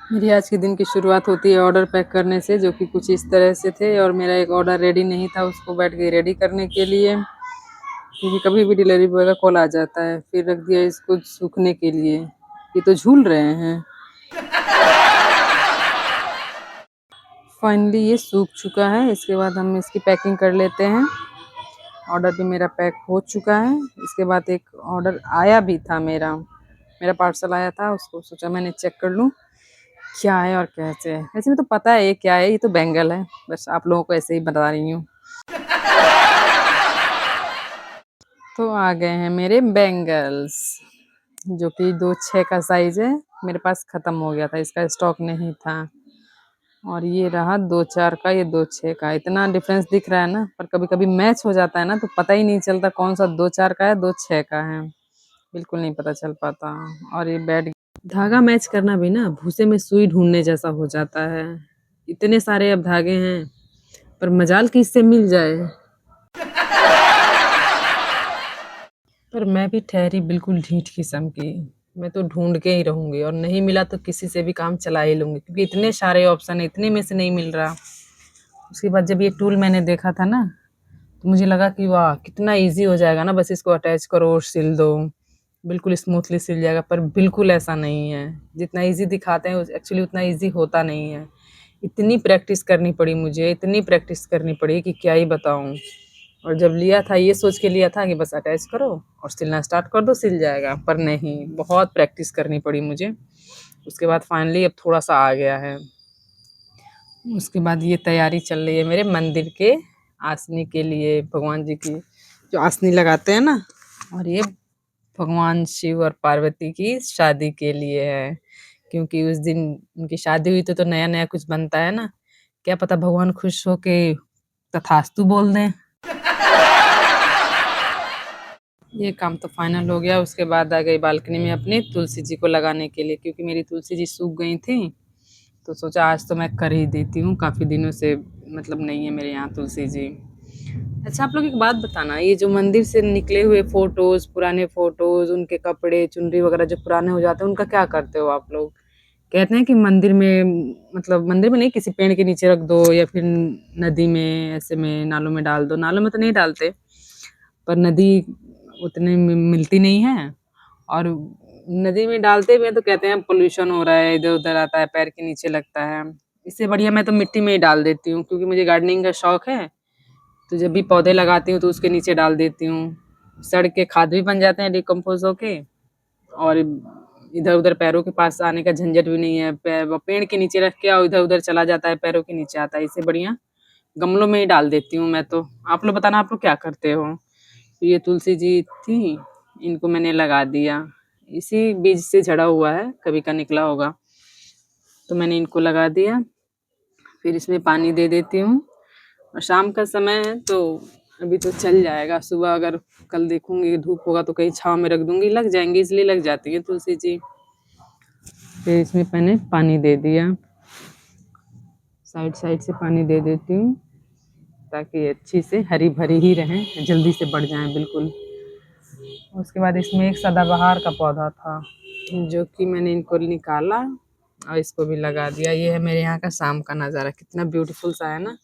मेरी आज के दिन की शुरुआत होती है ऑर्डर पैक करने से, जो कि कुछ इस तरह से थे और मेरा एक ऑर्डर रेडी नहीं था, उसको बैठ गई रेडी करने के लिए, क्योंकि कभी भी डिलीवरी बॉय का कॉल आ जाता है। फिर रख दिया इसको सूखने के लिए, ये तो झूल रहे हैं। फाइनली ये सूख चुका है, इसके बाद हम इसकी पैकिंग कर लेते हैं। ऑर्डर भी मेरा पैक हो चुका है। इसके बाद एक ऑर्डर आया भी था मेरा, मेरा पार्सल आया था, उसको सोचा मैंने चेक कर लूँ क्या है और कैसे है। वैसे में तो पता है ये क्या है, ये तो बैंगल है, बस आप लोगों को ऐसे ही बता रही हूँ। तो आ गए हैं मेरे बैंगल्स, जो कि 2-6 का साइज है। मेरे पास खत्म हो गया था, इसका स्टॉक नहीं था। और ये रहा 2-4 का, ये 2-6 का। इतना डिफरेंस दिख रहा है ना, पर कभी कभी मैच हो जाता है ना, तो पता ही नहीं चलता कौन सा 2-4 का है 2-6 का है, बिल्कुल नहीं पता चल पाता। और ये बैठ धागा मैच करना भी ना भूसे में सुई ढूंढने जैसा हो जाता है। इतने सारे अब धागे हैं, पर मजाल किससे मिल जाए। पर मैं भी ठहरी बिल्कुल ढीठ किस्म की। मैं तो ढूंढ के ही रहूंगी, और नहीं मिला तो किसी से भी काम चला ही लूंगी, क्योंकि इतने सारे ऑप्शन है, इतने में से नहीं मिल रहा। उसके बाद जब ये टूल मैंने देखा था ना, तो मुझे लगा कि वाह कितना इजी हो जाएगा ना, बस इसको अटैच करो और सिल दो, बिल्कुल स्मूथली सिल जाएगा। पर बिल्कुल ऐसा नहीं है, जितना इजी दिखाते हैं एक्चुअली उतना इजी होता नहीं है। इतनी प्रैक्टिस करनी पड़ी मुझे, इतनी प्रैक्टिस करनी पड़ी कि क्या ही बताऊं। और जब लिया था ये सोच के लिया था कि बस अटैच करो और सिलना स्टार्ट कर दो, सिल जाएगा, पर नहीं, बहुत प्रैक्टिस करनी पड़ी मुझे। उसके बाद फाइनली अब थोड़ा सा आ गया है। उसके बाद ये तैयारी चल रही है मेरे मंदिर के आसनी के लिए, भगवान जी की जो आसनी लगाते हैं ना, और ये भगवान शिव और पार्वती की शादी के लिए है। क्योंकि उस दिन उनकी शादी हुई तो नया नया कुछ बनता है ना, क्या पता भगवान खुश हो के तथास्तु बोल दें। ये काम तो फाइनल हो गया। उसके बाद आ गई बालकनी में अपनी तुलसी जी को लगाने के लिए, क्योंकि मेरी तुलसी जी सूख गई थी, तो सोचा आज तो मैं कर ही देती हूँ। काफ़ी दिनों से मतलब नहीं है मेरे यहाँ तुलसी जी। अच्छा आप लोग एक बात बताना, ये जो मंदिर से निकले हुए फोटोज, पुराने फोटोज, उनके कपड़े चुनरी वगैरह जो पुराने हो जाते हैं, उनका क्या करते हो आप लोग? कहते हैं कि मंदिर में, मतलब मंदिर में नहीं, किसी पेड़ के नीचे रख दो, या फिर नदी में, ऐसे में नालों में डाल दो। नालों में तो नहीं डालते, पर नदी उतने में मिलती नहीं है। और नदी में डालते भी हैं तो कहते हैं पोल्यूशन हो रहा है, इधर उधर आता है, पैर के नीचे लगता है। इससे बढ़िया मैं तो मिट्टी में ही डाल देती हूँ, क्योंकि मुझे गार्डनिंग का शौक है। तो जब भी पौधे लगाती हूँ तो उसके नीचे डाल देती हूँ, सड़ के खाद भी बन जाते हैं डिकम्पोज होके। और इधर उधर पैरों के पास आने का झंझट भी नहीं है, पेड़ के नीचे रख के आओ, इधर उधर चला जाता है, पैरों के नीचे आता है। इससे बढ़िया गमलों में ही डाल देती हूँ मैं तो। आप लोग बताना, आप लोग क्या करते हो? ये तुलसी जी थी, इनको मैंने लगा दिया, इसी बीज से झड़ा हुआ है, कभी का निकला होगा, तो मैंने इनको लगा दिया। फिर इसमें पानी दे देती हूँ। और शाम का समय है तो अभी तो चल जाएगा, सुबह अगर कल देखूंगी धूप होगा तो कहीं छाँव में रख दूंगी, लग जाएंगी, इसलिए लग जाती है तुलसी जी। फिर इसमें मैंने पानी दे दिया, साइड साइड से पानी दे देती हूँ, ताकि ये अच्छी से हरी भरी ही रहें, जल्दी से बढ़ जाएं बिल्कुल। उसके बाद इसमें एक सदाबहार का पौधा था, जो कि मैंने इनको निकाला और इसको भी लगा दिया। ये है मेरे यहाँ का शाम का नज़ारा, कितना ब्यूटीफुल सा है ना।